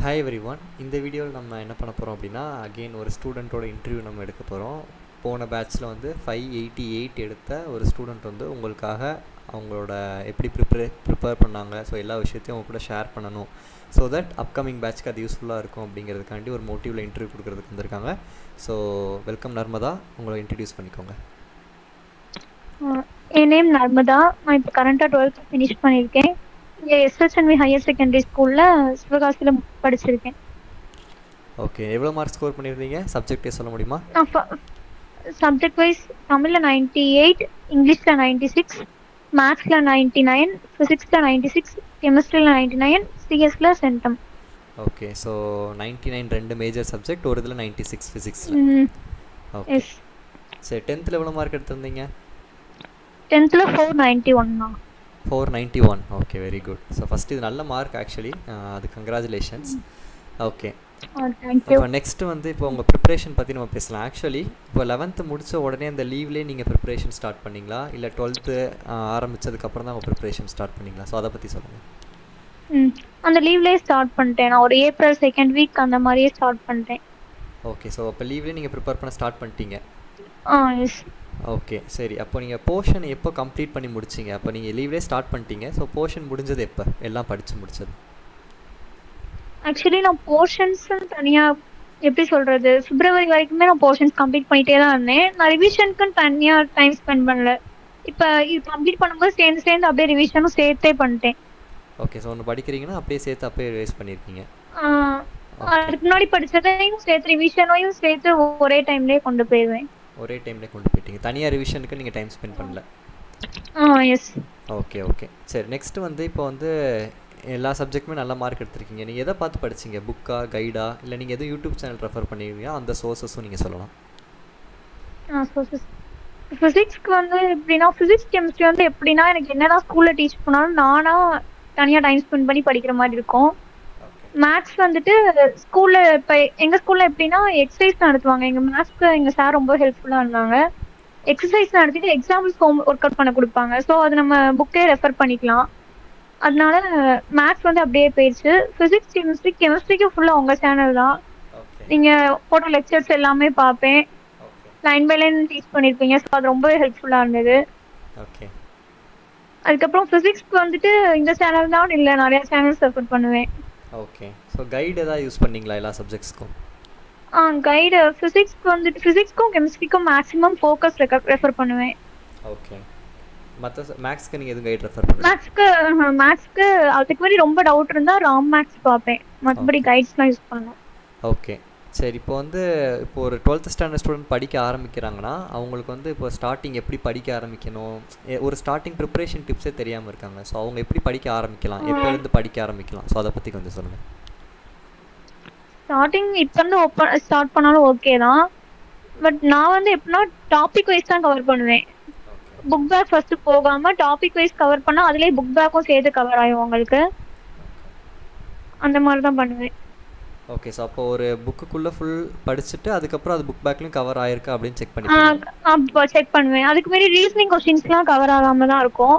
Hi every one. இந்த வீடியோவில் நம்ம என்ன பண்ண போகிறோம் அப்படின்னா, அகெயின் ஒரு ஸ்டூடெண்ட்டோட இன்டர்வியூ நம்ம எடுக்க போகிறோம். போன பேட்ச்சில் வந்து 588 எடுத்த ஒரு ஸ்டூடெண்ட் வந்து உங்களுக்காக அவங்களோட எப்படி ப்ரிப்பேர் பண்ணாங்க, ஸோ எல்லா விஷயத்தையும் அவங்க கூட ஷேர் பண்ணணும். ஸோ தட் அப்கமிங் பேட்ச்க்கு அது யூஸ்ஃபுல்லாக இருக்கும் அப்படிங்கிறதுக்காண்டி ஒரு மோட்டிவில் இன்டர்வியூ கொடுக்குறதுக்கு வந்திருக்காங்க. ஸோ வெல்கம் நர்மதா, உங்களை இன்ட்ரடியூஸ் பண்ணிக்கோங்க. என் நேம் நர்மதா. நான் இப்போ கரண்ட்டாக 12th ஃபினிஷ் பண்ணியிருக்கேன். இங்கே எஸ்எஸ்என்வி ஹையர் செகண்டரி ஸ்கூலில் சிவகாசியில் படிச்சிருக்கேன். ஓகே, எவ்வளோ மார்க் ஸ்கோர் பண்ணியிருந்தீங்க? சப்ஜெக்டே சொல்ல முடியுமா? நான் சப்ஜெக்ட் வைஸ் தமிழில் 98, இங்கிலீஷில் 96, மேத்ஸில் 99, ஃபிசிக்ஸில் 96, கெமிஸ்ட்ரியில் 99, சிஎஸ்ல சென்டம். ஓகே, ஸோ 99 ரெண்டு மேஜர் சப்ஜெக்ட், ஒரு இதில் 96 ஃபிசிக்ஸில். ஓகே, சரி. 10th எவ்வளோ மார்க் எடுத்திருந்தீங்க? 10th 491. 491. Okay, very good. So first இது நல்ல மார்க் ஆக்சுவலி, அது கங்க்ராச்சுலேஷன்ஸ். ஓகே, இப்போ நெக்ஸ்ட்டு வந்து இப்போ உங்கள் ப்ரிப்ரேஷன் பற்றி நம்ம பேசலாம். ஆக்சுவலி இப்போ 11th முடித்த உடனே அந்த லீவ்லேயே நீங்கள் ப்ரிப்ரேஷன் ஸ்டார்ட் பண்ணிங்களா, இல்லை 12th ஆரம்பித்ததுக்கப்புறம் தான் உங்கள் ப்ரிப்ரேஷன் ஸ்டார்ட் பண்ணிங்களா? ஸோ அதை பற்றி சொல்லுங்கள். அந்த லீவ்லேயே ஸ்டார்ட் பண்ணிட்டேன். நான் ஒரு ஏப்ரல் 2nd வீக் அந்த மாதிரியே ஸ்டார்ட் பண்ணிட்டேன். ஓகே, ஸோ அப்போ லீவ்லேயே நீங்கள் ப்ரிப்பேர் பண்ண ஸ்டார்ட் பண்ணிட்டீங்க. எஸ். ஓகே, சரி. அப்போ நீங்கள் போர்ஷன் எப்போ கம்ப்ளீட் பண்ணி முடிச்சிங்க? அப்போ நீங்கள் லீவ்லேயே ஸ்டார்ட் பண்ணிட்டீங்க, ஸோ போர்ஷன் முடிஞ்சது எப்போ, எல்லாம் படித்து முடிச்சது? ஆக்சுவலி நான் போர்ஷன்ஸ்ன்னு தனியாக எப்படி சொல்கிறது, பிப்ரவரி வரைக்குமே நான் போர்ஷன்ஸ் கம்ப்ளீட் பண்ணிகிட்டே தான் இருந்தேன். நான் ரிவிஷனுக்குன்னு தனியாக டைம் ஸ்பெண்ட் பண்ணல. இப்போ இது கம்ப்ளீட் பண்ணும்போது சேர்ந்து அப்படியே ரிவிஷனும் சேர்த்தே பண்ணிட்டேன். ஓகே, ஸோ ஒன்று படிக்கிறீங்கன்னா அப்படியே சேர்த்து அப்படியே ரிவைஸ் பண்ணியிருக்கீங்க. அதுக்கு முன்னாடி படித்ததையும் சேர்த்து ரிவிஷனையும் சேர்த்து ஒரே டைம்லேயே கொண்டு போயிடுவேன். ஒரே டைம்லேயே கொண்டு போயிட்டீங்க, தனியாக ரிவிஷனுக்கு நீங்கள் டைம் ஸ்பெண்ட் பண்ணல? எஸ். ஓகே ஓகே, சரி. நெக்ஸ்ட்டு வந்து இப்போ வந்து எல்லா சப்ஜெக்ட்டுமே நல்ல மார்க் எடுத்திருக்கீங்க. நீங்கள் எதை பார்த்து படிச்சிங்க? புக்கா, கைடா, இல்லை நீங்கள் எதுவும் யூடியூப் சேனல் ரெஃபர் பண்ணிடுவீங்க? அந்த சோர்ஸஸும் நீங்கள் சொல்லலாம். சோர்ஸஸ் ஃபிசிக்ஸ்க்கு வந்து எப்படின்னா, ஃபிசிக்ஸ் கெமிஸ்ட்ரி வந்து எப்படின்னா, எனக்கு என்னதான் ஸ்கூலில் டீச் பண்ணாலும் நானாக தனியாக டைம் ஸ்பெண்ட் பண்ணி படிக்கிற மாதிரி இருக்கும். மேத்ஸ் வந்துட்டு ஸ்கூலில் இப்போ எங்கள் ஸ்கூலில் எப்படின்னா எக்ஸசைஸ் நடத்துவாங்க. எங்கள் மேத்ஸ்க்கு எங்கள் சார் ரொம்ப ஹெல்ப்ஃபுல்லாக இருந்தாங்க. எக்ஸசைஸ் நடத்திட்டு எக்ஸாம்பிள்ஸ் ஹோம் ஒர்க் அவுட் பண்ண கொடுப்பாங்க. ஸோ அது நம்ம புக்கே ரெஃபர் பண்ணிக்கலாம். அதனால மேத்ஸ் வந்து அப்படியே போயிடுச்சு. ஃபிசிக்ஸ் கெமிஸ்ட்ரிக்கு ஃபுல்லாக உங்கள் சேனல் தான். நீங்கள் போட்ட லெக்சர்ஸ் எல்லாமே பார்ப்பேன். லைன் பை லைன் டீச் பண்ணியிருப்பீங்க. ஸோ அது ரொம்ப ஹெல்ப்ஃபுல்லாக இருந்தது. ஓகே, அதுக்கப்புறம் ஃபிசிக்ஸ்க்கு வந்துட்டு இந்த சேனல் தான் இல்லை, நிறையா சேனல்ஸ் ரெஃபர் பண்ணுவேன். ஓகே, ஸோ கைடு எதாவது யூஸ் பண்ணிங்களா எல்லா சப்ஜெக்ட்ஸ்க்கும்? கைடு ஃபிசிக்ஸ்க்கு வந்துட்டு ஃபிசிக்ஸ்க்கும் கெமிஸ்ட்ரிக்கும் மேக்ஸிமம் ஃபோக்கஸ் ரெஃபர் பண்ணுவேன். ஓகே, மற்ற மேக்ஸ்க்கு நீங்கள் எதுவும் கைடு ரெஃபர் பண்ணுங்க? மேக்ஸ்க்கு அதுக்கு முன்னாடி ரொம்ப டவுட் இருந்தால் ராம் மேக்ஸ் பார்ப்பேன். மற்றபடி கைட்ஸ்லாம் யூஸ் பண்ணேன். ஓகே, சரி. இப்போ வந்து இப்போ ஒரு 12th ஸ்டாண்டர்ட் ஸ்டூடெண்ட் படிக்க ஆரம்பிக்கிறாங்கன்னா அவங்களுக்கு வந்து இப்போ ஸ்டார்டிங் எப்படி படிக்க ஆரம்பிக்கணும், ஒரு ஸ்டார்டிங் ப்ரிப்ரேஷன் டிப்ஸே தெரியாமல் இருக்காங்க. ஸோ அவங்க எப்படி படிக்க ஆரம்பிக்கலாம், எப்போலேருந்து படிக்க ஆரம்பிக்கலாம்? ஸோ அதை பற்றி கொஞ்சம் சொல்லுங்கள். ஸ்டார்டிங் இப்போ வந்து ஸ்டார்ட் பண்ணாலும் ஓகே தான். பட் நான் வந்து எப்படின்னா டாபிக் வைஸ் தான் கவர் பண்ணுவேன். புக் பேக் ஃபர்ஸ்ட் போகாமல் டாபிக் வைஸ் கவர் பண்ணால் அதுலேயே புக் பேக்கும் சேர்த்து கவர் ஆகும் உங்களுக்கு. அந்த மாதிரி தான் பண்ணுவேன். ஓகே, ஸோ அப்போ ஒரு புக்குக்குள்ளே ஃபுல் படிச்சுட்டு அதுக்கப்புறம் அது புக் பேக்லையும் கவர் ஆயிருக்கா அப்படின்னு செக் பண்ணி செக் பண்ணுவேன். அதுக்கு மாரி ரீசனிங் கொஸ்டின்ஸ்லாம் கவர் ஆகாமல் தான் இருக்கும்.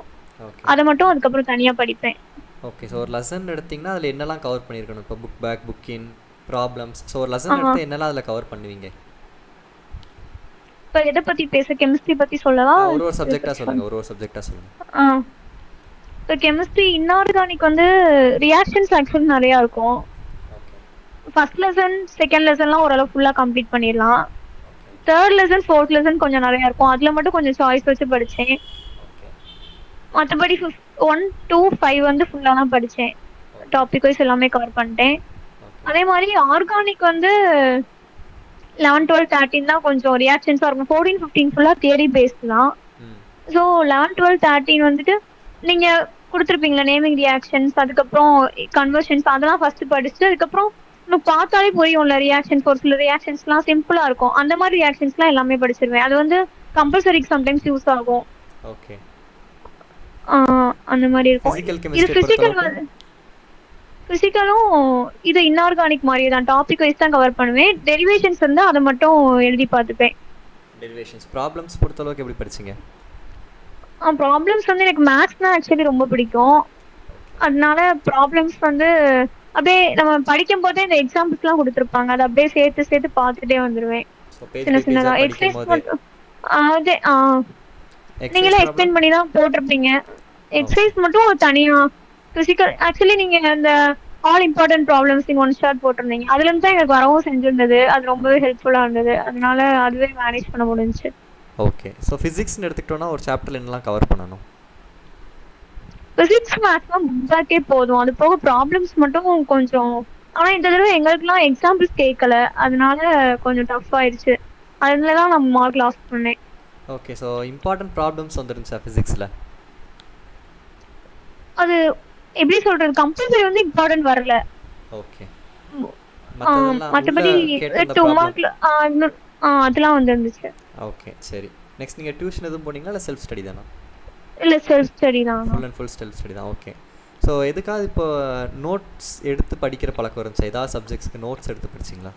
அதை மட்டும் அதுக்கப்புறம் தனியாக படிப்பேன். ஓகே, ஸோ ஒரு லெசன் எடுத்திங்கன்னா அதில் என்னெல்லாம் கவர் பண்ணியிருக்கணும்? இப்போ புக் பேக், புக்கின், ப்ராப்ளம்ஸ். ஸோ ஒரு லெசன் எடுத்து என்னெல்லாம் அதில் கவர் பண்ணுவீங்க? இப்போ எதை பற்றி பேச, கெமிஸ்ட்ரி பற்றி சொல்லவா? ஒரு சப்ஜெக்டாக சொல்லுங்கள். இப்போ கெமிஸ்ட்ரி இன்ஆர்கானிக் வந்து ரியாக்ஷன்ஸ் ஆக்சுவலி நிறையா இருக்கும். ஃபர்ஸ்ட் லெசன் செகண்ட் லெசன்லாம் ஓரளவு ஃபுல்லாக கம்ப்ளீட் பண்ணிடலாம். தேர்ட் லெசன் ஃபோர்த் லெசன் கொஞ்சம் நிறையா இருக்கும். அதில் மட்டும் கொஞ்சம் சாய்ஸ் வச்சு படித்தேன். மற்றபடி 1 to 5 வந்து ஃபுல்லாக தான் படித்தேன். டாபிக் வைஸ் எல்லாமே கவர் பண்ணிட்டேன். அதே மாதிரி ஆர்கானிக் வந்து 11, 12, 13 தான் கொஞ்சம் ரியாக்ஷன்ஸாக இருக்கும். 14, 15 ஃபுல்லாக தியரி பேஸ்டு தான். ஸோ 11, 12, 13 வந்துட்டு நீங்கள் கொடுத்துருப்பீங்களா நேமிங் ரியாக்ஷன்ஸ், அதுக்கப்புறம் கன்வர்ஷன்ஸ், அதெல்லாம் ஃபர்ஸ்ட் படிச்சுட்டு அதுக்கப்புறம் இன்னும் பார்த்தாலே புரியும்ல ரியாக்ஷன்ஸ். ஒரு சில ரியாக்ஷன்ஸ்லாம் சிம்பிளாக இருக்கும். அந்த மாதிரி ரியாக்ஷன்ஸ்லாம் எல்லாமே படிச்சிருவேன். அது வந்து கம்பல்சரிக்கு சம்டைம்ஸ் யூஸ் ஆகும். ஓகே, அந்த மாதிரி இருக்கும். இது ஃபிசிக்கலும் இது இன்ஆர்கானிக் மாதிரி தான். டாபிக் வைஸ் தான் கவர் பண்ணுவேன். டெரிவேஷன்ஸ் வந்து அதை மட்டும் எழுதி பார்த்துப்பேன். டெரிவேஷன்ஸ். ப்ராப்ளம்ஸ் பொறுத்தளவுக்கு எப்படி படிச்சிங்க? ப்ராப்ளம்ஸ் வந்து எனக்கு மேத்ஸ் தான் ஆக்சுவலி ரொம்ப பிடிக்கும். அதனால ப்ராப்ளம்ஸ் வந்து அப்படியே நம்ம படிக்கும் போதே இந்த எக்ஸாம்பிள்ஸ்லாம் கொடுத்துருப்பாங்க, அதை அப்படியே சேர்த்து சேர்த்து பார்த்துட்டே வந்துருவேன். சின்ன சின்னதா எக்ஸசைஸ் மட்டும் அதே நீங்களே எக்ஸ்பிளைன் பண்ணி தான் போட்டிருப்பீங்க. எக்ஸசைஸ் மட்டும் தனியா பிசிக்கல் ஆக்சுவலி நீங்க அந்த all important problems in one shot போட்டிருந்தீங்க. அதுல இருந்து தான் எனக்கு வரவும் செஞ்சிருந்தது. அது ரொம்பவே ஹெல்ப்ஃபுல்லா இருந்தது. அதனால அதுவே மேனேஜ் பண்ண முடிஞ்சுச்சு. ஓகே. ஸோ ஃபிசிக்ஸ்னு எடுத்துக்கிட்டோம்னா ஒரு சாப்டர்ல என்னலாம் கவர் பண்ணணும்? பிசிக்ஸ் மேத்ஸ்லாம் புக் பேக்கே போதும். அது போக ப்ராப்ளம்ஸ் மட்டும் கொஞ்சம், ஆனா இந்த தடவை எங்களுக்குலாம் எக்ஸாம்பிள்ஸ் கேட்கல, அதனால கொஞ்சம் டஃப் ஆயிடுச்சு. அதனால தான் நான் மார்க் லாஸ் பண்ணேன். ஓகே. ஸோ இம்பார்ட்டன்ட் ப்ராப்ளம்ஸ் வந்துருந்துச்சா ஃபிசிக்ஸில்? அது எப்படி சொல்றது, கம்பல்சரி வந்து இம்பார்ட்டன்ட் வரல. ஓகே. மற்றபடி 2 மார்க்ல அதெல்லாம் வந்துருந்துச்சு. ஓகே சரி. நெக்ஸ்ட் நீங்கள் டியூஷன் எதுவும் போனீங்களா இல்லை செல்ஃப் ஸ்டடி தானா? இல்லை செல்ஃப் ஸ்டடி தான். Full and full self study தான். ஓகே. ஸோ எதுக்காவது இப்போ நோட்ஸ் எடுத்து படிக்கிற பழக்கம் இருந்துச்சா? ஏதாவது சப்ஜெக்ட்ஸ்க்கு நோட்ஸ் எடுத்து படிச்சிங்களா?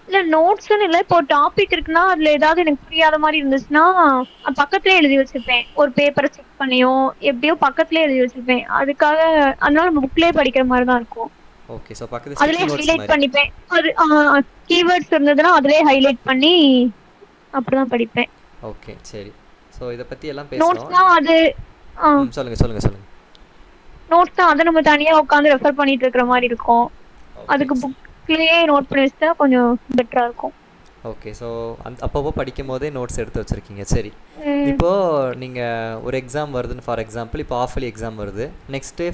இல்லை நோட்ஸ்ன்னு இல்லை, இப்போ டாபிக் இருக்குன்னா அதில் ஏதாவது எனக்கு புரியாத மாதிரி இருந்துச்சுன்னா பக்கத்துலேயே எழுதி வச்சுருப்பேன். ஒரு பேப்பரை செக் பண்ணியோ எப்படியோ பக்கத்துலேயே எழுதி வச்சுருப்பேன். அதுக்காக அதனால நம்ம புக்லேயே படிக்கிற மாதிரி தான் இருக்கும். ஓகே. ஸோ பக்கத்துல அதிலே ஹைலைட் பண்ணிப்பேன். அது கீவேர்ட்ஸ் இருந்ததுன்னா அதிலே ஹைலைட் பண்ணி அப்படிதான் படிப்பேன். ஓகே சரி. ஸோ இதை பற்றி எல்லாம் பேசணும். நோட்ஸ்னா அது சொல்லுங்கள். நோட்ஸ் தான் அதை நம்ம தனியாக உட்காந்து ரெஃபர் பண்ணிட்டு இருக்கிற மாதிரி இருக்கும். அதுக்கு புக்லேயே நோட் பண்ணி வச்சா கொஞ்சம் பெட்டராக இருக்கும். ஓகே. ஸோ அப்பப்போ படிக்கும் போதே நோட்ஸ் எடுத்து வச்சுருக்கீங்க. சரி. இப்போது நீங்கள் ஒரு எக்ஸாம் வருதுன்னு ஃபார் எக்ஸாம்பிள் இப்போ ஆஃபலி எக்ஸாம் வருது. Next day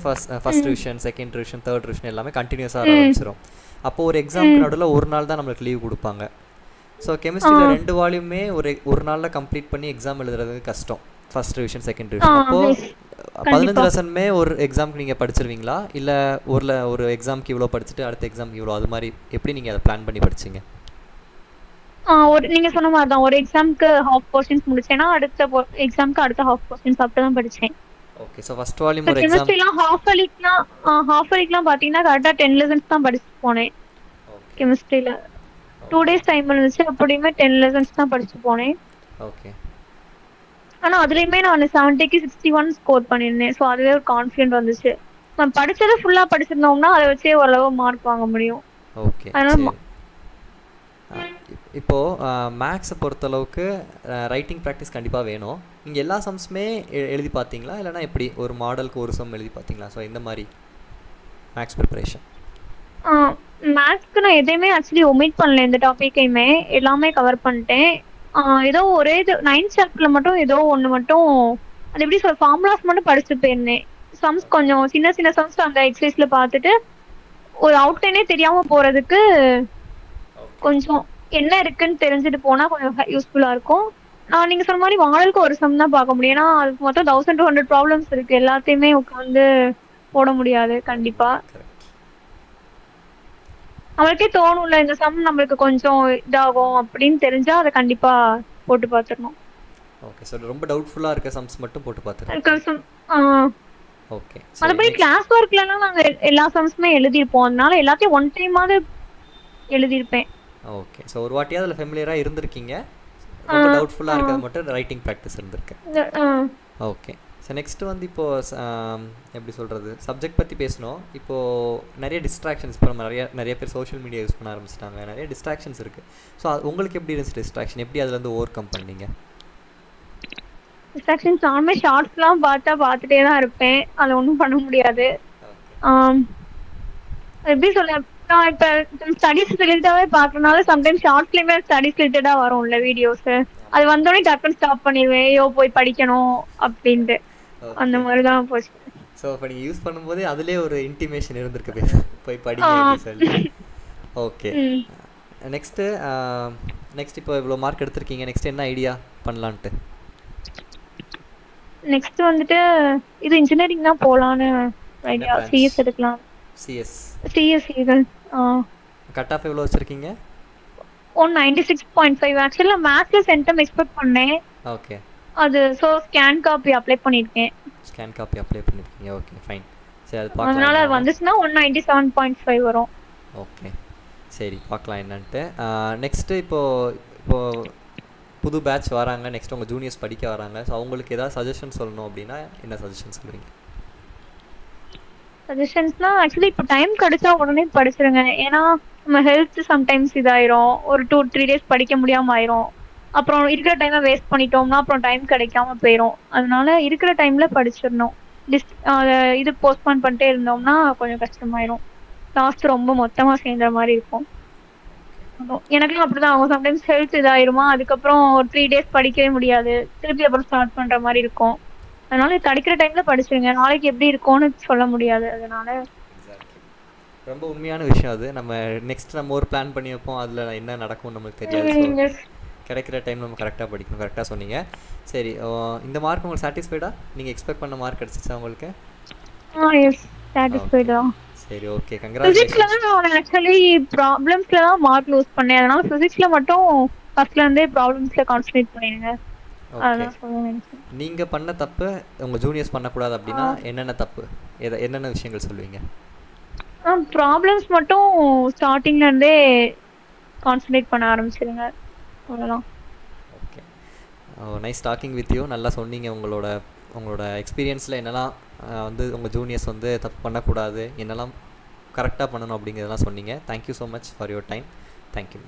first revision, second revision, third revision எல்லாமே கண்டினியூஸாக ஆரம்பிச்சிடும். அப்போது ஒரு எக்ஸாமுக்கு நடுவில் ஒரு நாள் தான் நம்மளுக்கு லீவ் கொடுப்பாங்க. ஸோ கெமிஸ்ட்ரியில் 2 வால்யூமே ஒரு நாளில் கம்ப்ளீட் பண்ணி எக்ஸாம் எழுதுறது கஷ்டம். First revision, second revision. அப்போது 15 லெசனுமே ஒரு எக்ஸாமுக்கு நீங்கள் படிச்சிருவீங்களா? இல்லை ஒரு எக்ஸாமுக்கு இவ்வளோ படிச்சுட்டு அடுத்த எக்ஸாமுக்கு இவ்வளோ, அது மாதிரி எப்படி நீங்கள் அதை பிளான் பண்ணி படிச்சிங்க? நீங்கள் சொன்ன மாதிரி தான். ஒரு எக்ஸாமுக்கு ஹாஃப் போர்ஷன்ஸ் முடிச்சேன்னா அடுத்த எக்ஸாமுக்கு அடுத்த ஹாஃப் போர்ஷன்ஸ் அப்படி தான் படித்தேன். ஓகே. ஸோ ஃபர்ஸ்ட் வால்யூம் ஒரு எக்ஸாம் கெமிஸ்ட்ரிலாம் ஹாஃப் அலிக்லாம் பார்த்தீங்கன்னா கரெக்டாக 10 லெசன்ஸ் தான் படிச்சுட்டு போனேன். கெமிஸ்ட்ரியில் 2 days டைம் இருந்துச்சு. அப்படியுமே 10 லெசன்ஸ் தான் படிச்சு போனேன். ஓகே. ஆனால் அதுலேயுமே நான் 70க்கு 61 ஸ்கோர் பண்ணியிருந்தேன். ஸோ அதுவே ஒரு கான்ஃபிடென்ட் வந்துச்சு. நான் படித்ததை ஃபுல்லாக படிச்சிருந்தோம்னா அதை வச்சே ஓரளவு மார்க் வாங்க முடியும். ஓகே. இப்போது மேக்ஸை பொறுத்தளவுக்கு ரைட்டிங் ப்ராக்டிஸ் கண்டிப்பாக வேணும். நீங்கள் எல்லா சம்ஸுமே எழுதி பார்த்தீங்களா? இல்லைனா எப்படி ஒரு மாடலுக்கு ஒரு சம் எழுதி பார்த்தீங்களா? ஸோ இந்த மாதிரி மேக்ஸ் ப்ரிப்பரேஷன். மேக்ஸ்க்கு நான் எதையுமே ஆக்சுவலி ஒமிட் பண்ணல. இந்த டாப்பிக்கையுமே எல்லாமே கவர் பண்ணிட்டேன். ஏதோ ஒரே இது 9th சாப்டர்ல மட்டும் ஏதோ ஒன்று மட்டும் அது எப்படி சொல்ல ஃபார்முலாஸ் மட்டும் படிச்சுட்டு போயிருந்தேன். சம்ஸ் கொஞ்சம் சின்ன சின்ன சம்ஸ் அந்த எக்ஸசைஸ்ல பார்த்துட்டு ஒரு அவுட்லைனே தெரியாமல் போகிறதுக்கு கொஞ்சம் என்ன இருக்குன்னு தெரிஞ்சுட்டு போனால் கொஞ்சம் யூஸ்ஃபுல்லாக இருக்கும். நீங்கள் சொன்ன மாதிரி மாடலுக்கு ஒரு சம் தான் பார்க்க முடியும். ஏன்னா அதுக்கு மொத்தம் 1200 ப்ராப்ளம்ஸ் இருக்குது. எல்லாத்தையுமே உட்காந்து போட முடியாது கண்டிப்பாக. அவளுக்கே தோணும்ல இந்த சம் நம்மளுக்கு கொஞ்சம் இதாகும் அப்படின்னு தெரிஞ்சா அதை கண்டிப்பா போட்டு பார்த்துடணும். ஓகே. ஸோ ரொம்ப டவுட்ஃபுல்லாக இருக்க சம்ஸ் மட்டும் போட்டு பார்த்துருக்கோம். ஓகே. மற்றபடி கிளாஸ் ஒர்க்லலாம் நாங்கள் எல்லா சம்ஸுமே எழுதியிருப்போம். அதனால எல்லாத்தையும் ஒன் டைமாவது எழுதியிருப்பேன். ஓகே. ஸோ ஒரு வாட்டியாக அதில் ஃபெமிலியராக இருந்திருக்கீங்க. ரொம்ப டவுட்ஃபுல்லாக இருக்கிறது மட்டும் ரைட்டிங் ப்ராக்டிஸ் இருந்திருக்கு. ஓகே. ஸோ நெக்ஸ்ட்டு வந்து இப்போது எப்படி சொல்கிறது, சப்ஜெக்ட் பற்றி பேசணும். இப்போது நிறைய டிஸ்ட்ராக்ஷன்ஸ், இப்போ நம்ம நிறைய பேர் சோஷியல் மீடியா யூஸ் பண்ண ஆரம்பிச்சிட்டாங்க. நிறைய டிஸ்ட்ராக்ஷன்ஸ் இருக்குது. ஸோ உங்களுக்கு எப்படி இருந்துச்சு டிஸ்ட்ராக்ஷன்? எப்படி அதுலேருந்து ஓவர் கம் பண்ணீங்க? டிஸ்ட்ராக்ஷன்ஸ் நானுமே ஷார்ட்ஸ்லாம் பார்த்துட்டே தான் இருப்பேன். அதை ஒன்றும் பண்ண முடியாது. எப்படி சொல்ல, நான் இப்போ ஸ்டடீஸ் ரிலேட்டடாகவே பார்க்கறனால சம்டைம்ஸ் ஷார்ட்ஸ்லேயுமே ஸ்டடீஸ் ரிலேட்டடாக வரும்ல வீடியோஸு. அது வந்தோடனே டக்குன்னு ஸ்டாப் பண்ணிடுவேன். ஐயோ போய் படிக்கணும் அப்படின்ட்டு. அந்த மாதிரி தான் போச்சு. ஸோ இப்போ நீங்கள் யூஸ் பண்ணும்போதே அதுலேயே ஒரு இன்டிமேஷன் இருந்திருக்கு, போய் படிக்க சொல்லி. ஓகே. நெக்ஸ்ட் இப்போ இவ்வளோ மார்க் எடுத்திருக்கீங்க. நெக்ஸ்ட் என்ன ஐடியா பண்ணலான்ட்டு? நெக்ஸ்ட் வந்துட்டு இது இன்ஜினியரிங் தான் போகலான்னு ஐடியா. சிஎஸ் எடுக்கலாம். சிஎஸ் கட் ஆஃப் எவ்வளோ வச்சுருக்கீங்க? 196.5. ஆக்சுவலி நான் மேத்ஸ்ல சென்டம் எக்ஸ்பெக்ட் பண்ணேன். ஓகே. அது சோ ஸ்கேன் காப்பி அப்ளை பண்ணிருக்கேன். Okay fine. சரி அது பார்க்கலாம். அதனால வந்துச்சுனா 197.5 வரும். ஓகே சரி பார்க்கலாம் என்னன்ட்டு. நெக்ஸ்ட் இப்போ புது பேட்ச் வராங்க. நெக்ஸ்ட் உங்கள் ஜூனியர்ஸ் படிக்க வராங்க. ஸோ அவங்களுக்கு ஏதாவது சஜஷன் சொல்லணும் அப்படின்னா என்ன சஜஷன் சொல்லுவீங்க? சஜஷன்ஸ்னா ஆக்சுவலி இப்போ டைம் கிடைச்சா உடனே படிச்சிருங்க. ஏன்னா நம்ம ஹெல்த் சம்டைம்ஸ் இதாயிரும். ஒரு 2-3 டேஸ் படிக்க முடியாம ஆயிரும். அப்புறம் இருக்கிற டைமை வேஸ்ட் பண்ணிட்டோம்னா அப்புறம் டைம் கிடைக்காம போயிடும். அதனால இருக்கிற டைம்ல படிச்சிடணும். இது போஸ்ட்பான் பண்ணிட்டே இருந்தோம்னா கொஞ்சம் கஷ்டமாயிரும். லாஸ்ட் ரொம்ப மொத்தமா சேர்ந்துற மாதிரி இருக்கும். எனக்குலாம் அப்படிதான் ஆகும். சம்டைம்ஸ் ஹெல்த் இதாயிருமா, அதுக்கப்புறம் ஒரு 3 டேஸ் படிக்கவே முடியாது. திருப்பி அப்புறம் ஸ்டார்ட் பண்ற மாதிரி இருக்கும். அதனால கிடைக்கிற டைம்ல படிச்சிருங்க. நாளைக்கு எப்படி இருக்கும்னு சொல்ல முடியாது. அதனால ரொம்ப உண்மையான விஷயம் அது. நம்ம நெக்ஸ்ட் நம்ம ஒரு பிளான் பண்ணி வைப்போம், அதில் என்ன நடக்கும்னு நமக்கு தெரியாது. கிடைக்கிற டைம் நம்ம கரெக்டாக படிக்கணும். கரெக்டாக சொன்னீங்க. சரி, இந்த மார்க் உங்களுக்கு சாட்டிஸ்ஃபைடா? நீங்கள் எக்ஸ்பெக்ட் பண்ண மார்க் கிடச்சிச்சா உங்களுக்கு? சரி, ஓகே, கங்க்ராச்சுலேஷன்ஸ். நான் ஆக்சுவலி ப்ராப்ளம்ஸ்ல தான் மார்க் லூஸ் பண்ணேன். அதனால ஃபிசிக்ஸ்ல மட்டும் ஃபர்ஸ்ட்ல இருந்தே ப்ராப்ளம்ஸ்ல கான்சன்ட்ரேட் பண்ணிடுங்க. நீங்க பண்ண தப்பு உங்க ஜூனியர்ஸ் பண்ணக்கூடாது அப்படின்னா என்னென்ன தப்பு, என்னென்ன விஷயங்கள் சொல்லுவீங்க? ப்ராப்ளம்ஸ் மட்டும் ஸ்டார்டிங்ல இருந்தே கான்சன்ட்ரேட் பண்ண ஆரம்பிச்சிருங்க. அவ்வளோதான். Okay, nice talking with you. நல்லா சொன்னீங்க. உங்களோட எக்ஸ்பீரியன்ஸில் என்னெல்லாம் வந்து உங்கள் ஜூனியர்ஸ் வந்து தப்பு பண்ணக்கூடாது, என்னெல்லாம் கரெக்டாக பண்ணணும் அப்படிங்கிறதெல்லாம் சொன்னீங்க. Thank you so much for your time. Thank you.